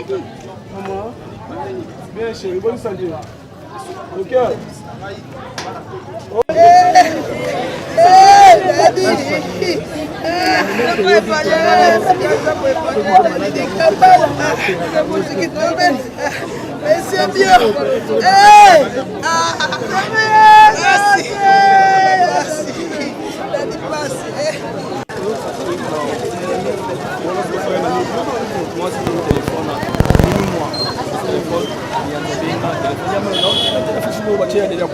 Maman. Bien chérie, bonne santé. Ok. C'est bien. Moi, c'est mon téléphone. Moi, c'est mon téléphone. Il y a des gens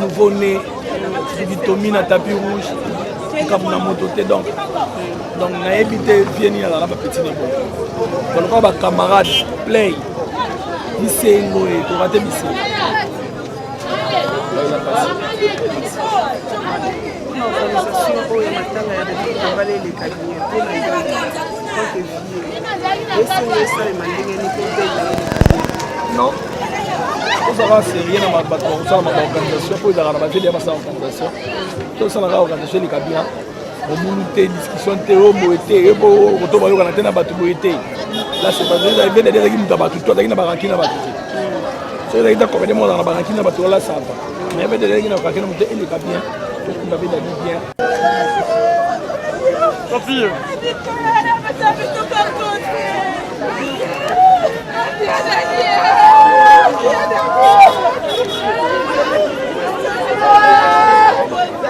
nouveau-né, vitamine à tapis rouge, comme la moto. Donc, on a évité de venir à la petite négo. Donc, on a camarade, play, ici, et tu rates ici. Non. Vous savez, c'est rien à ma organisation. Pour les organisation. Tout ça, la organisation, les cabinets. Au monté, discussion, théo, moïté, et pour retour à l'antenne à Batouité. Là, c'est pas vrai, il y a des gens qui ont battu, toi, il y a des gens qui ont battu. C'est vrai, il y a des gens qui ont battu, là, ça va. Mais il y avait des gens qui ont battu, et les cabinets, tout le monde avait des bien. Sophie.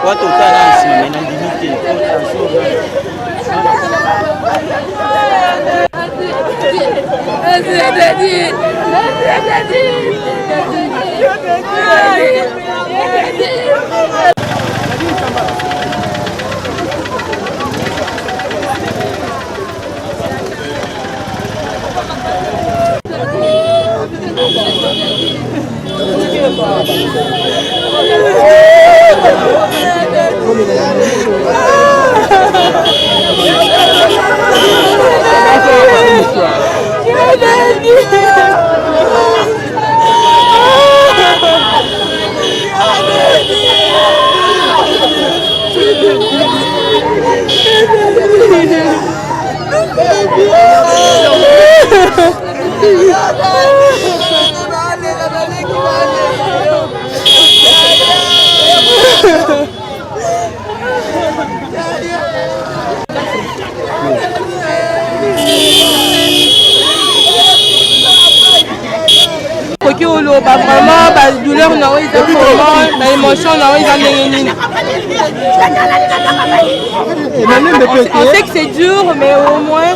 What total mais non limité. Vraiment, la douleur, l'émotion, on sait que c'est dur, mais au moins,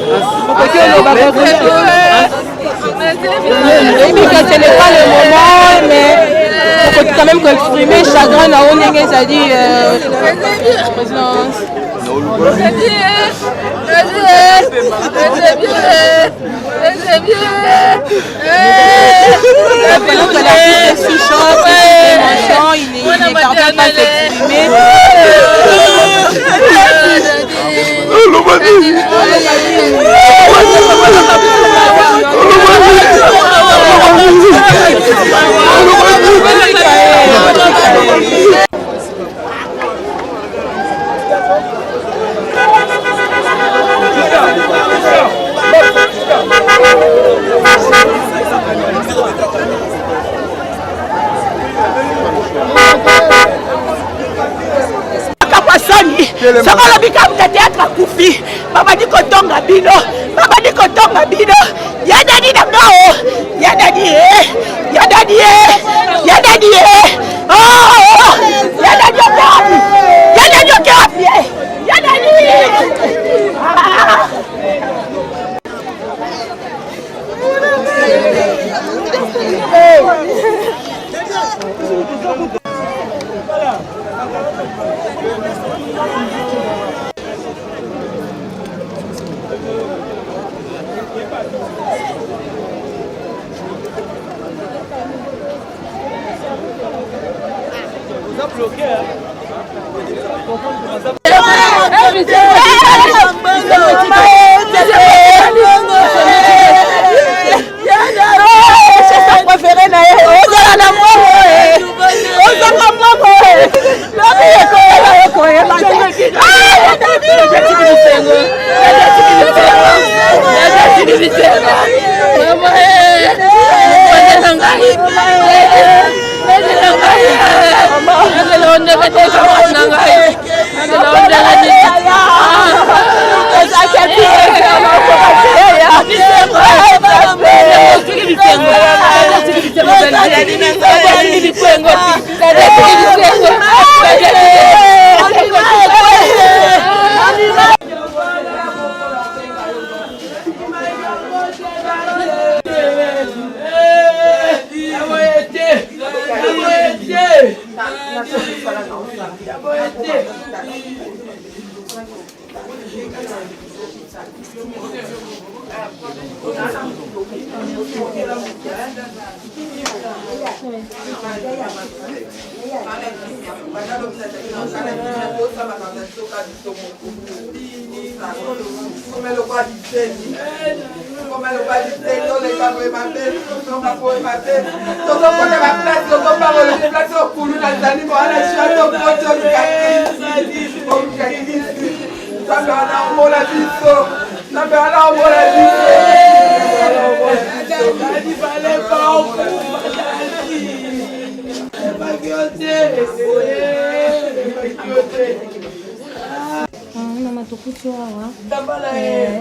ce n'est pas le moment, mais il faut quand même exprimer chagrin dans on ça dit présidence. Il ne parvient pas à s'exprimer. Soko la bika mteteatra kufi. Baba di kotonga bino. Baba di kotonga bino. Ya dadi na ngao. Ya dadi Ya dadi Ya dadi Oh! Ya dadi okapi. Ya dadi okapi. Ya dadi. Vous avez bloqué, hein?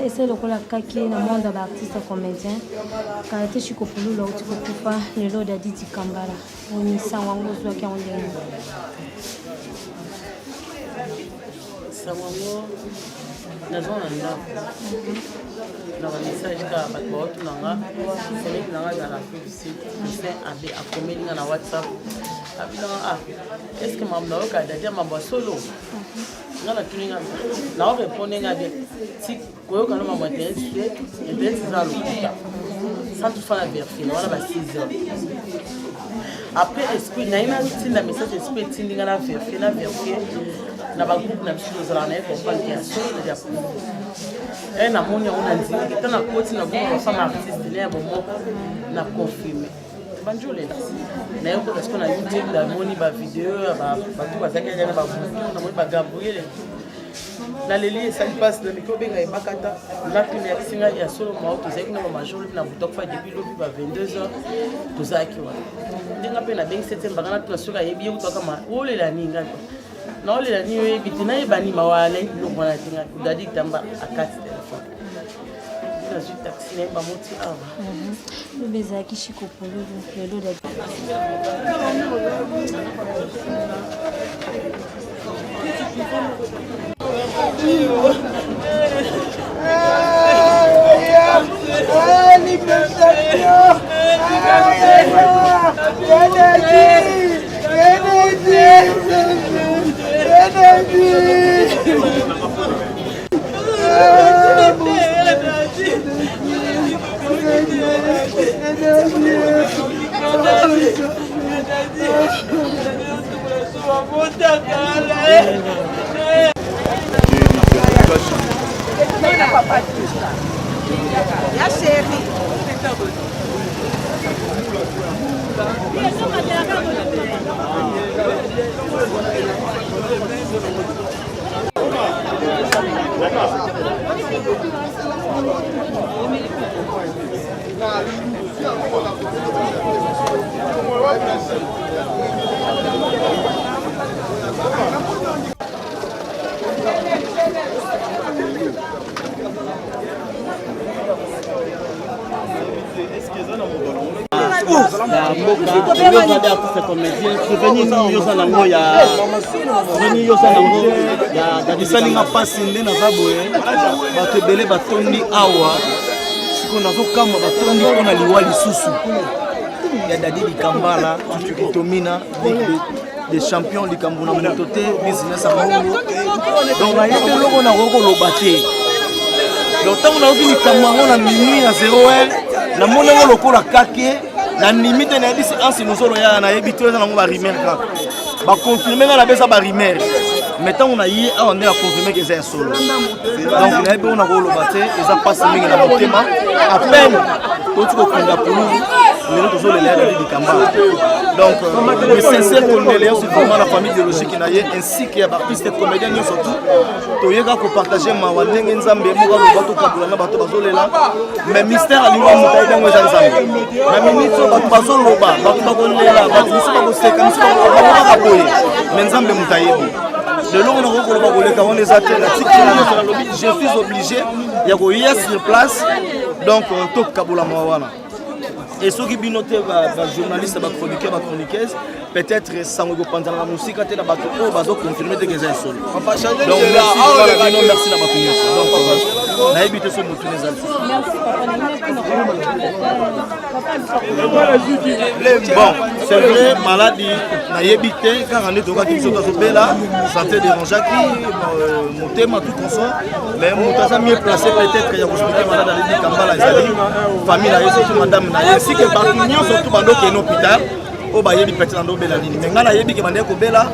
ese lokola kaki na monde baartiste comédien karate chikopulu lauti kokufa lelo Daddy Kambala onisango yango ozwaki yango ndenge sango yango nazwa na ndako na bamessage kaka bato baotunanga semeki nanga za na publicité abe akomeli nga na whatsapp abinanga estce mambo nayoka Daddy mambo ya solo nga natuninga naorepondre nga bien ti koyoka no mambo internet eza lokuta sans toutefois na verifie wana ba 6 heures après esprit naye natinda message esprit etindi nga na verifie na bagroupe na biso tozala naye comprendre ya solo na diapo namoni yango na ndingi ta na koti na groupe bafame artiste ne ya bomoko na confirme banjolela naye ko parce que na YouTube namoni bavideo bato bazaki na babutu namoni bagabriele naleli esali mpasi na miki obenga ebakata napine yakisinga ya solo mao tozalaki kuna bamajor lobi na butok fa depuis lobi ba 22h tozalaki wana ndenga mpe nabengi 7 mbangana tuna soki ayebi ye kutaka ma olela ninga naolela ni oyebi te nayebani mawala biloko wana te nga Daddy Kambala akati telefone nazwi taxi nayeba moti awa lobi ezalaki chikopulu lelo Daddy esalinga mpasi nde naza boye bato ebele batondi awa siko nazokamba batondi mpona liwa lisusu ya Daddy Kambala Tutuki Tomina des champions du Cameroun na mototé business à Mongo donc na yé loko na roko lobate donc tant on a vu Cameroun na minuit à 0h na monengo lokola kake na limite na yebisi ansi nous ya na yebi to na ngo ba rimer ka ba confirmer na besa ba rimer mais tant on a yé on est à confirmer que c'est un solo donc na yebi on a ko lobate eza passe mingi na motema à peine tout ko kunda pour nous toujours les lèvres du Kambala. Donc, mes sincères condoléances sur la famille biologique ainsi qu'il y a artistes et comédiens surtout. Toyega ko partager ma wandenge nzambe mo ka bato kabula na bato bazolela mais mystère aliwa mutai dango za nzambe. Na minito bato bazoloba, bato bakolela, bato musu bakoseka, musu bakobaka boye. Mais nzambe mutayebi. De l'eau on a rekoloba koleka on les attend la tiki je suis obligé ya ko y sur place donc to kabula mo wana. Et ceux qui binotent journalistes, chroniqueuses, peut-être sans reprendre la musique, ils vont confirmer que c'est un sol. Donc merci la donc on a évité ce mot. Bon, c'est vrai, maladie, on a évité car on est dans la santé de Ronjaki, mon thème tout consort, mais on a mieux placé peut-être qu'il y a une malade à Kambala, famille, madame, ainsi que partout, surtout dans l'hôpital. O ba yebi petit ando bela nini mais ngana yebi ke bande ko bela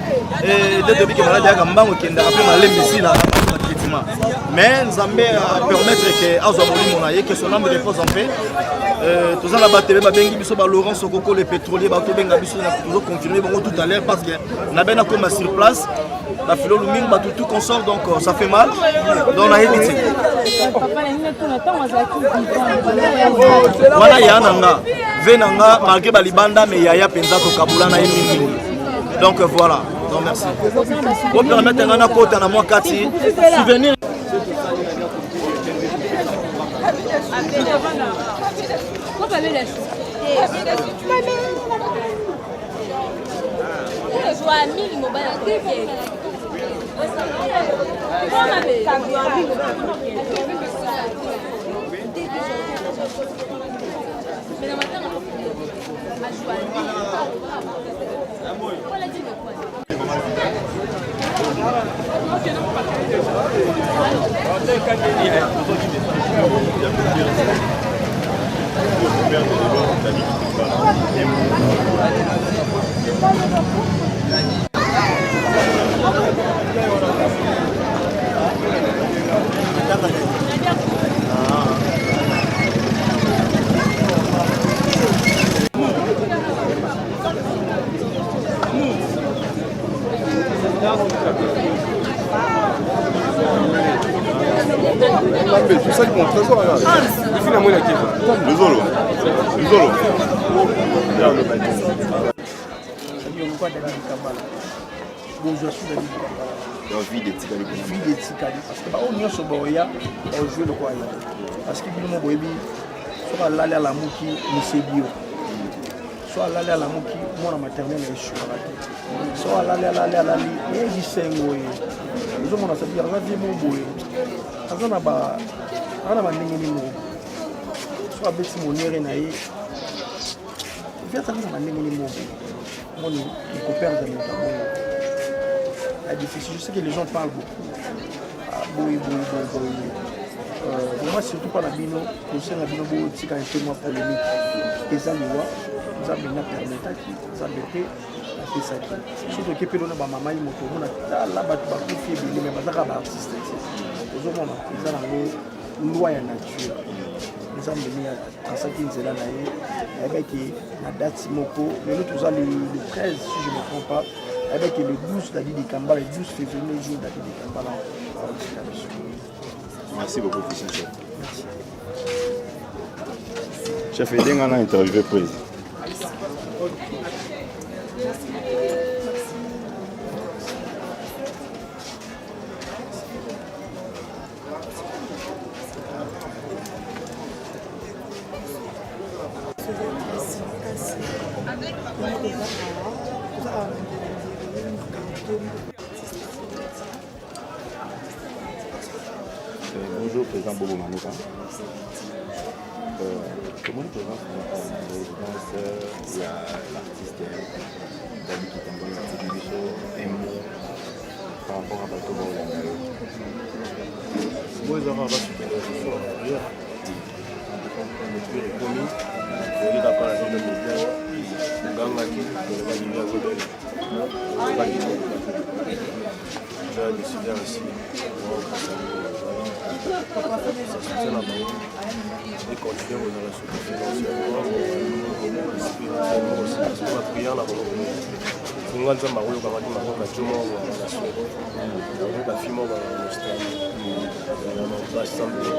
et de depuis que malade ya mbango kenda après malembi la traitement mais nzambe permettre que azwa molimo na ye que son âme repose en paix tous la batebe ba bengi biso ba Laurent Sokoko le pétrolier ba to benga biso na toujours confirmer bon tout à l'heure parce que na bena comme sur place la philo luming ba tout consort donc ça fait mal donc na yebi voilà ya nanga venanga malgré balibanda mais yaya penza to kabula na yini donc voilà donc merci pour permettre ngana kota na moi kati souvenir C'est ça qui montre trésor, regarde. Il fait la moitié qui est. Le Zolo. Le Zolo. Regarde le bateau. Bonjour, je suis David Kambala. Vie des Tikali. Vie des Tikali. Parce que on y a ce boya, on joue le quoi. Parce que nous avons dit, soit l'aller à la mouki, monsieur Bio. Soit l'aller à la mouki, moi la maternelle est chou. Soit l'aller à la lit, et il s'est engoué. Nous avons dit, on a dit mon boy. On a dit, soit bêti mon nez naï. Viens ça nous a dit mon mon copain de mon je sais que les gens parlent beaucoup. Pour moi, surtout pas la bino, pour ça la bino c'est quand même tellement polémique. Et ça, nous avons permis ça bêter à faire ça. Surtout que nous avons maman moto, on a là-bas tout fait bien, mais on a pas artiste. Aux hommes, ils ont loi et nature. Nous avons mis à ça qui nous est là, avec la date Moko, mais nous tous le 13, si je ne me trompe pas. Avec le 12 David de Kambala, le 12 février, jour David de Kambala. Merci beaucoup, chef. Chef, aidez à interviewer le président. Bonjour, président Bobo Manouka. Comment tu vas faire il y a l'artiste David Kitambala, un mot par rapport à Bateau Baolanga. Moi, ils auront rabattu sur la prière. Le tuer est commis. Il est d'accord avec le média. Gangaki, le Bagimia Zobel. J'ai décidé ainsi. Ça soutient la banque. Et continuer aux relations financières. Spirituellement aussi. Parce que la prière, la banque. Nganza maroyo kamati maroka jomo wa relation. Donc ba fimo ba style. On va s'assembler.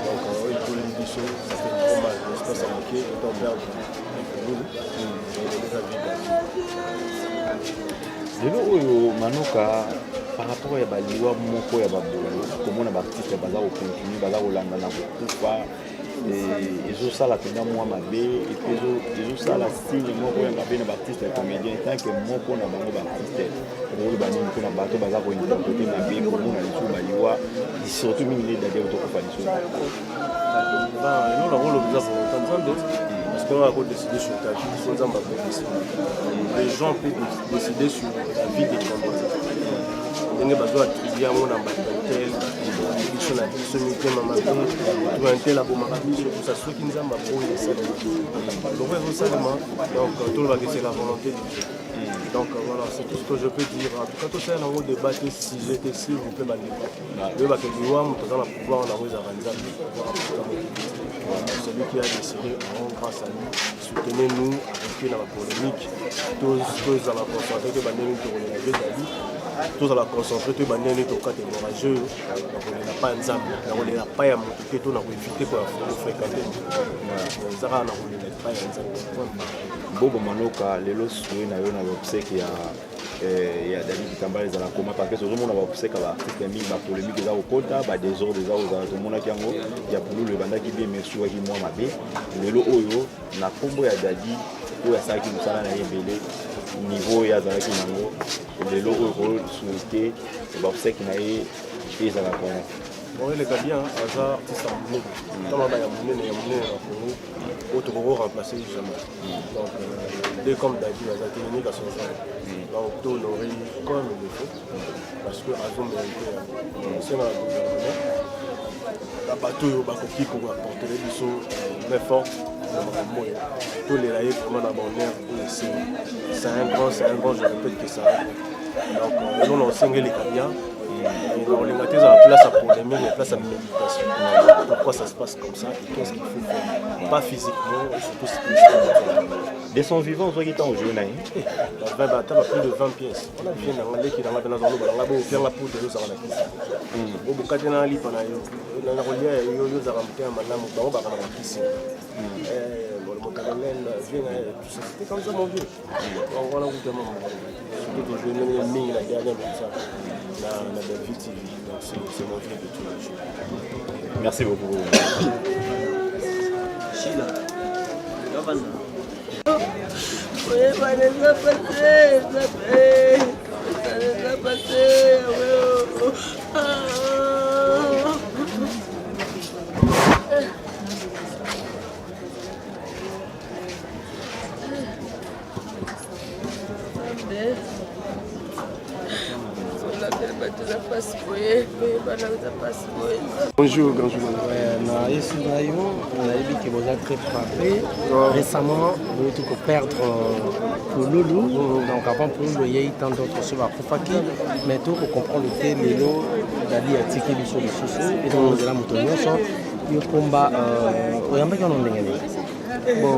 Donc il faut les biso, ça fait trop mal. L'espace à manquer, autant perdre. Lelo oyo Manoka par rapport à baliwa moko ya babolo komona baartiste baza kocontinue baza kolanda na kokufa ezosala mpenza mwa mabe ezosala signe moko ya mabe na baartiste ya comédien tant que moko na bango baartiste okoyeba nini mpona bato baza kointerprete mabe komona lisu baliwa surtout mingi nde dade otokofa lisu eno nango lobiza volonté nzambe parce que on a décidé sur ta vie sans nzambe akodécide les gens peuvent décider sur la vie des combattants ndenge bazoatribue yango na bato tel biso na biso mitema mabe to intel abomaka biso kosa soki nzambe aboyi esalema loko ezosalema donc tolobaka c'est la volonté de Dieu. Donc voilà, c'est tout ce que je peux dire. En tout cas, tout ça, on a débattu si j'étais s'il vous plaît, celui qui a décidé, grâce à nous, soutenez-nous, avec la polémique, tous à la concentrer que Bandéni tous à la concentrer que Bandéni au cas hémorrageux, on n'a pas un zam, on n'a pas un motoké, on a évité pour fréquenter. On n'a pas un zam. Bobo Manoka, les lots souris na yo na obsèque ya David Kitambala ezala koma parce que ozomona ba obsèque ba artiste mingi ba polémique eza okota ba désordre eza ozala tomona kiango ya pululu ebandaki bien mesu aki mwa mabe lelo oyo na kombo ya Dadi oyo asalaki mosala na ye ebele niveau ya azalaki nango lelo oyo kosouhaite ba obsèque na ye ezala koma bon il est bien hasard artiste à monnaie comme il y a monnaie à Congo autre pour remplacer jamais donc dès comme Dadi il a été unique à son genre donc tout l'aurait comme il le faut parce que Azom mérité c'est dans le gouvernement la bateau bakoki ko apporter les bisous mais fort tous les laïcs vraiment dans mon air c'est un grand je répète que ça donc nous on s'engage les cabiens on les mettait à la place à polémique, la place à méditation. Pourquoi ça se passe comme ça et qu'est-ce qu'il faut faire? Pas physiquement, surtout spirituellement. De son vivant, on voit qu'il est en jeu. La 20 batailles, plus de 20 pièces. On a bien dans la qui dans la zone, on a beau faire la poudre de l'eau sur la piste. Au bout de la lipe, on a eu la relière, il y a eu des aramtés à madame, on va dans la piscine. Mon caramel, c'était comme ça mon vieux. On va là où tellement. Surtout que je n'ai pas mis la dernière comme ça. La David TV, donc c'est mon vieux de tous les jours. Merci beaucoup. Sheila, Bonjour, grand journal. On a dit que vous êtes très frappé. Récemment, vous avez perdre pour Loulou. Donc avant pour Loulou, il y a eu tant d'autres choses à Koufaki. Mais tout pour comprendre le thé, les lots, d'aller à Tiki, les choses, et donc nous allons monter. Il y a un combat. Il y a un bon,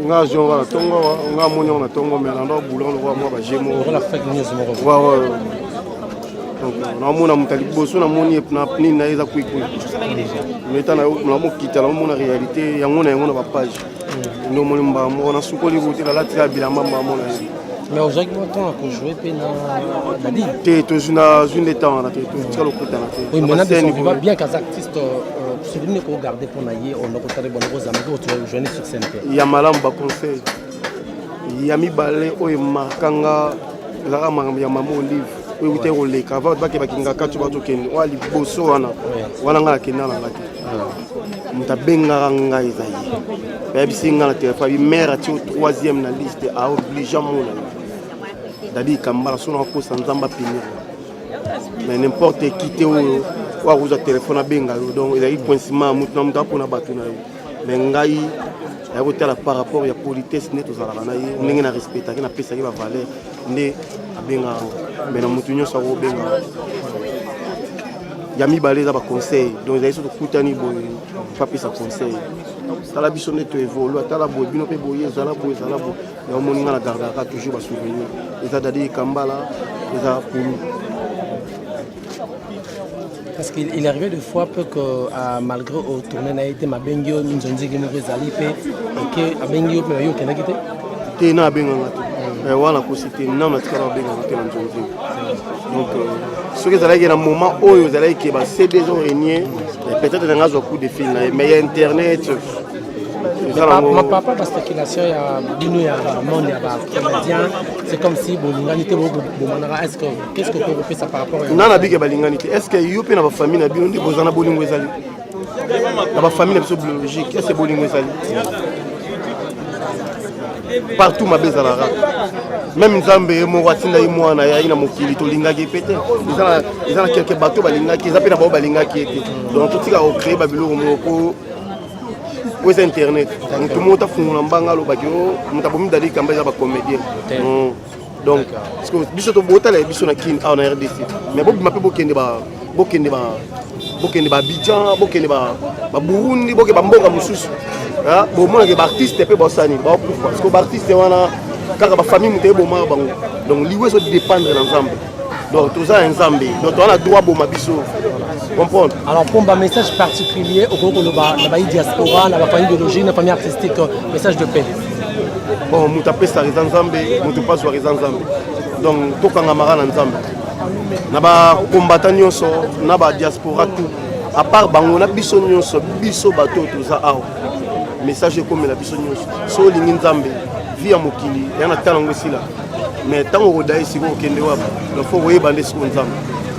on a joué à Tongo, on a monté à Tongo, mais on a boulot, on a moi, j'ai mon. On a fait une news. Donc, on a monté à Bosso, on a monté à Pnine, on a fait mais on a quitté la réalité, on a pas page. On a soukolé la télé, mais aujourd'hui, on a joué Dadi. Tu es une état, tu es oui, maintenant, bien qu'un artiste, celui qu'on regarde pour naïe, on a retardé bon gros amis, tu as joué sur scène. Il y a Malamba conseil. Il y a mis balai, il y a Markanga, il y a Maman Olive. Oui, vous avez les cavates, vous avez les cavates, vous avez les cavates, vous avez les cavates, moto abengaka ngai eza ye bayebisi ngai na telefone mare atie au 3e na liste aoblige mona ye dadi kambala so nakokosa nzambe apinir mais n'importe qui te oyo wakozwa telefone abenga yo donc ezali poincement ya motu na moto apona bato na yo mais ngai ya kotala par rapport ya politesse nde tozalaka na ye ndenge na respectaki napesaki bavaleur nde abengaka mais na motu nyonso akobengaka ya mibale eza baconseil donc ezali so tokutani boye papesa conseil tala biso nde toévolue atala boye bino mpe boye ezala boye yaomoni nga na gardaka toujours basouvenir eza dadi kambala eza pulu. Parce qu'il est arrivé des fois que malgré au tournée n'a été ma bengio nous ont dit que nous allons faire et que a bengio mais yo kenaki te te na benga ngati wala ko cité na na tikala benga ngati na nzonzi donc ce que ça là un moment où vous allez que ba CD ont régné peut-être dans un coup de fil mais il y a internet ma papa la spéculation il y a bino ya monde ya ba comédien c'est comme si bolingani te bo manara est-ce que qu'est-ce que vous faites ça par rapport à na bige balingani te est-ce que yo pe na ba famille na bino ndi bozana bolingo ezali na ba famille na biso biologique est-ce que bolingo ezali partout ma bezalara même nzambe mo watinda yi mwana ya ina mokili to lingaki pete ezana quelques bateaux balingaki ezapena ba balingaki ete donc tout tika au créer babilo moko aux internet tout le monde a fait un bangalo bagio mutabomi dali kamba ya ba comédien donc parce que biso to botala biso na kin en RDC mais bobi mape bokende ba Abidjan bokende ba Burundi boke ba mboka mususu ah bo mona ke ba artiste pe bosani ba pourquoi parce que ba artiste wana kaka ba famille muteye bo ma bango donc liwe so dépendre ensemble donc tout ça ensemble donc on a droit bo mabiso comprendre. Alors pour un message particulier au groupe de la diaspora, la famille biologique, la famille artistique, message de paix. Bon, nous tapons ça les ensemble, nous pas sur les ensemble. Donc tout quand amara ensemble. Naba combattant nyonso, naba diaspora tout. À part bango na biso nyonso, biso bateau tout ça ah. Message comme la biso nyonso. So lingi nzambe, via mokili, yana talongo sila. Mais tant au dai si vous kende wa, il faut voyer bande sur nzambe.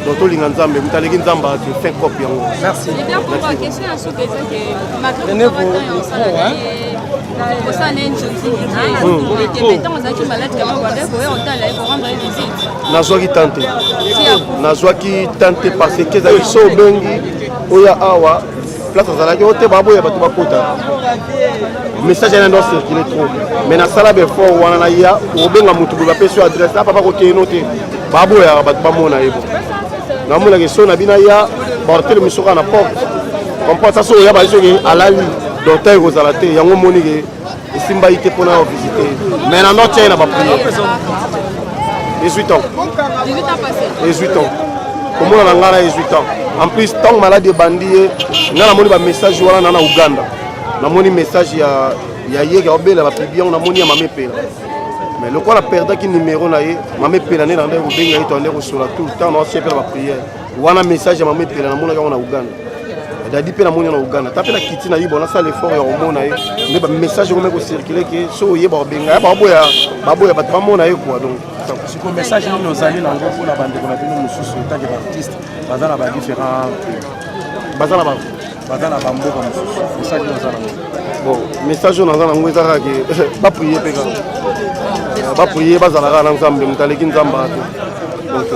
Donc tout l'inzambe, vous allez nzamba de fin copie. Merci. Et bien pour la question à ce que malgré que on s'en pour ça n'est il était on a qui malade quand même on t'a là pour rendre visite. Nazwa qui tente parce que ça so bengi oya awa place za la yote babo ya batu bakota. Message na ndo circuler trop. Mais na sala be fort wana na ya obenga mutu ba peso adresse papa ko ke noter babo ya batu ba mona yebo. Na mona ke so na bina ya porter mi soka na porte. Comprends ça so ya ba so ke alali docteur ko zalate yango moni ke simba ite pona visiter. Mais na note na ba prier. 18 ans. 18 ans passé. 18 ans. Comment on a 18 ans. En plus, tant que malade bandit, on a un message en Ouganda. On a un message il y a hier on a un mais le quoi a perdu qui numéro na mamé pelane na ndeko benga ito sur la tout le temps on a la prière. On a un message mamé pelane na mona Ouganda. Dadi pe na moni na Ouganda. Tapé la kiti na yi bona ça l'effort ya omona ye. Mais ba message ko meko circuler que so ye ba benga ba boya ba mona ye quoi donc ce que message nous allons dans pour la bande qu'on a vu nous sous tant qu'artiste bazana ba différents bazana ba mboka mususu message nous allons bon message nous allons ngweza que ba prier bazala na nzambe mutaleki nzamba donc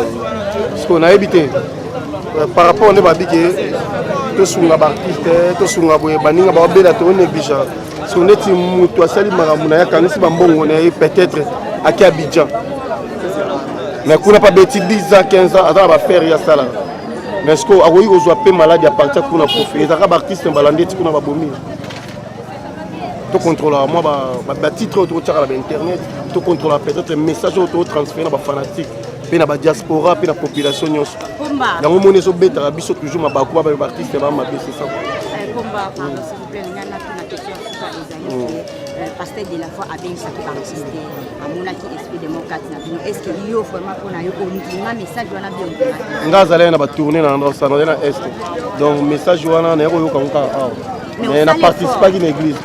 ce qu'on a évité par rapport on ba bike to sunga ba artiste to sunga boye baninga ba bela to néglige ce qu'on est mutu asali makamuna ya kanisi ba mbongo na peut-être à Abidjan. Mais qu'on n'a pas bêti 10 ans, 15 ans, avant de faire ça. Mais ce qu'on a eu aux malades à partir de la profiter. Les artistes sont balandés, ils ont bombé. Tout contrôle, moi, le titre autour de l'internet, tout contrôle, peut-être le message autour transfert dans les fanatiques, dans la diaspora, dans la population. Dans le monde, ils ont bêta, ils sont toujours ma bakoua, les artistes, c'est ça. Combat, pardon, s'il vous plaît, il y a une question sur les pasteur de la foi a bien ça qui artiste à mon qui esprit démocratique est-ce que il y a vraiment qu'on a eu un message on a bien ngazala na ba tourner na endroit ça na est donc message wana na yo kanka mais na participe pas d'une église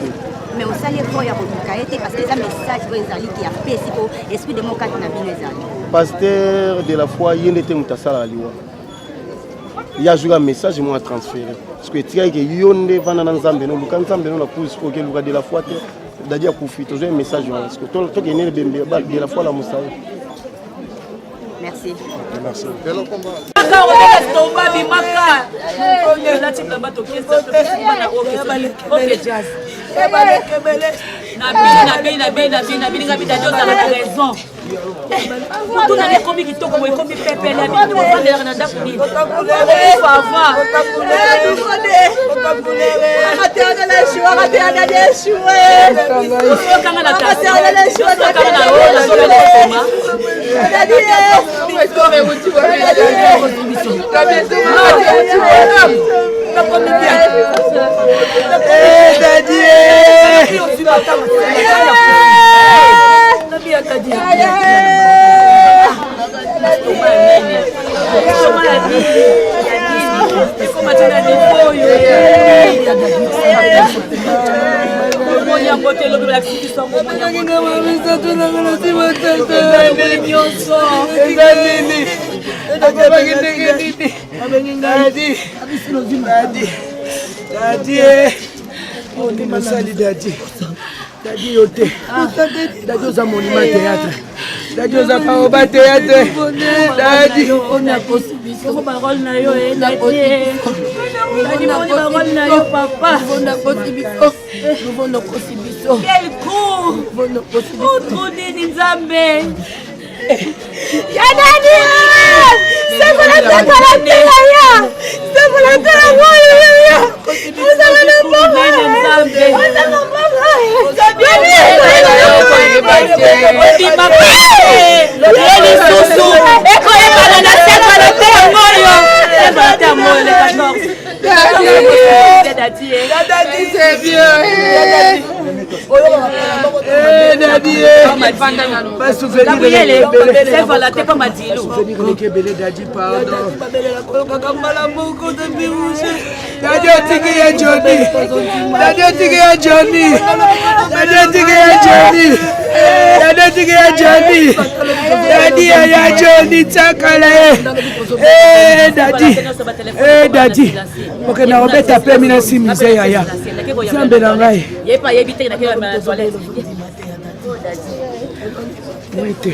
mais au salé foi ya bokaete parce que ça message ko ezali qui a fait siko esprit démocratique na bien ezali pasteur de la foi yende te mutasala liwa il y a joué un message et moi transféré parce que tu as que yonde vana na nzambe no luka nzambe no la pousse ko ke luka de la foi d'ailleurs pour fito j'ai un message parce que toi qui est né de la foi la moussa. Merci. Merci. Daddy yote. Daddy oza monument théâtre. Daddy oza paroba théâtre. Daddy on a possibilité. Ko parole na yo daddy. Daddy on a parole na yo papa. On a possibilité. On a possibilité. Quel coup. On a possibilité. On nini nzambe. Ya daddy. C'est pour la tête à la télé. C'est pour la tête à la télé. Vous avez le bon. Daddy, ok, na obeta pe mina si misé ya. Zambe na ngai. Yepa yebite na kela na toilette. Wait.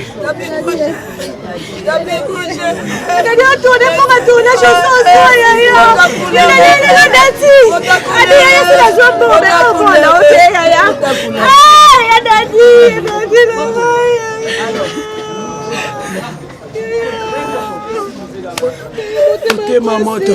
Écoutez ma moto.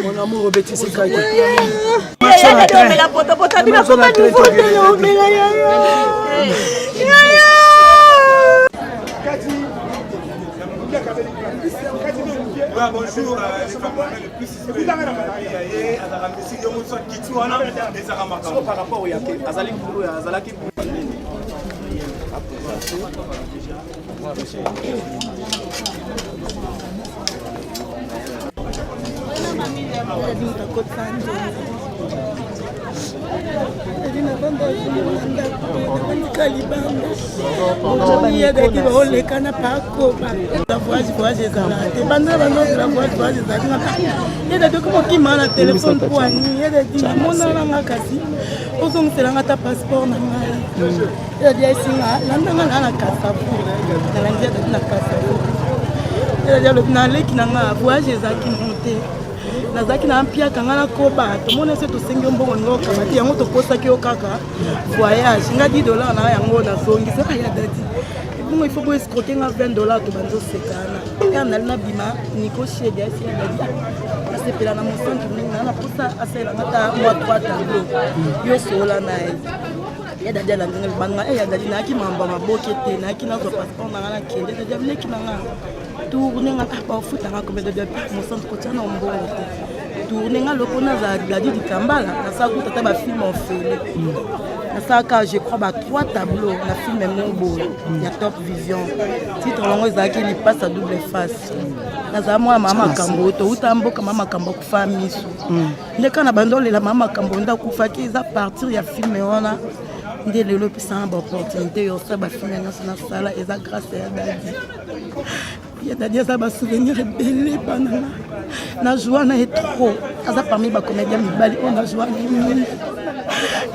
Mon amour, Betty, c'est Kaki. Bonjour, les femmes le plus suspect. Par rapport au Yake, Azali Koulou et Azalaki nazaki na mpia kangana koba tomona se to sengi mbongo ngoka mati yango to posa ki okaka voyage nga $10 na yango na songi se ya dadi bongo il faut bo escroquer nga $20 to banzo sekana ya nalina bima niko shede ya si dadi c'est pela na monsanto ninga na posa asela ngata mwa 3 tableau yo sola na ya dadi la ndenga banga ya dadi na ki mamba maboke te na ki na zo passeport na na kende dadi amleki na nga tourner nga pa futa nga comme de mon centre côté na mbongo tourner nga lokona za dadi di kambala na sa kuta ta ba film en fait nasalaka je crois 3 tableaux na filme Mobo ya Top Vision titre longo ezalaki lipasse à double face nazala mwana mama makambo touta mboka mama makambo kufa miso ndeka na bandolela mama makambo ndakufaki eza partir ya filme wana nde lelo epesanga baopportunité yosala bafilme nyonso nasala eza grâce ya Dadi ya Dadi aza basouvenir ebele bananga na joie na ye trop aza parmi bacomédien mibali oyo na joie na ye mingi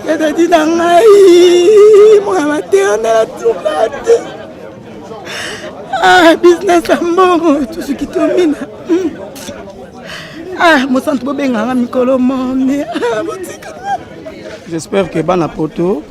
ya Dadi na ngai mwana maternel atukate business ya mbongo tusuki tomina mosantu bobenganga mikolo mone j'espère que bana poto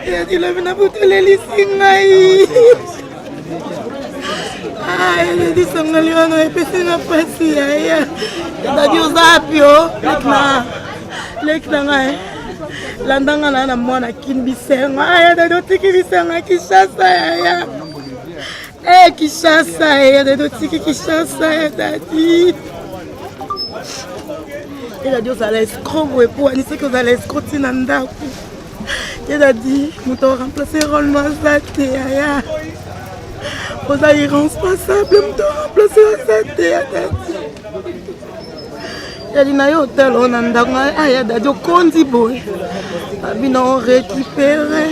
Yadilabina buteleli singai. Yadi sangali wana epesi na pasi ya. Yadi uzapio lekna ngai. Landanga na mwana kinbisenga. Yadi otiki bisenga Kishasa ya. Kishasa yadi otiki Kishasa ya Dadi. Il a dit aux allez escroc pour annoncer que vous allez escroquer Nanda. Il a dit nous devons remplacer rôle Mazate aya. Vous allez irresponsable nous devons remplacer Mazate. Il a dit na hôtel on Nanda aya dadi okondi boy. Abina on récupérer.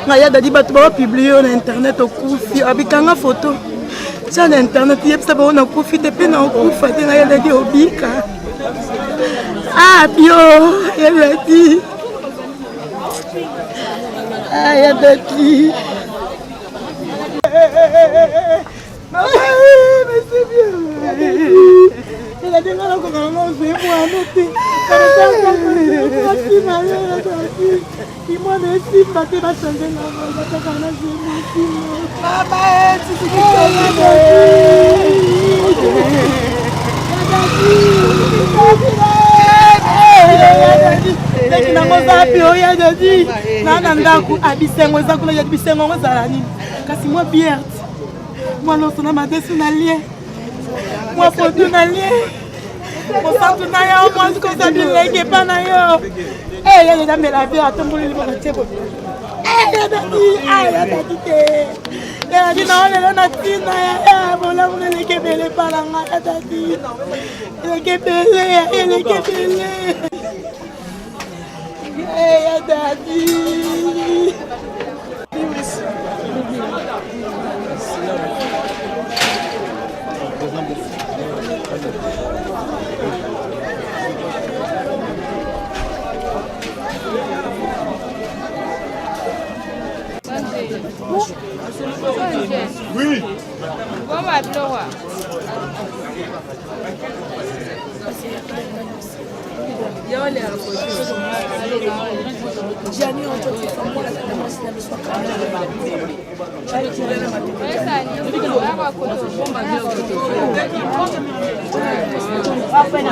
Ngaya dadi batu ba publier na internet okufi abikanga photo. Sur internet, il y a des gens qui ont profité de la coupe, il y a des gens qui bio, il a dit. Il y a des gens mais c'est bien. Il a dit que oui. Bon, bah, après,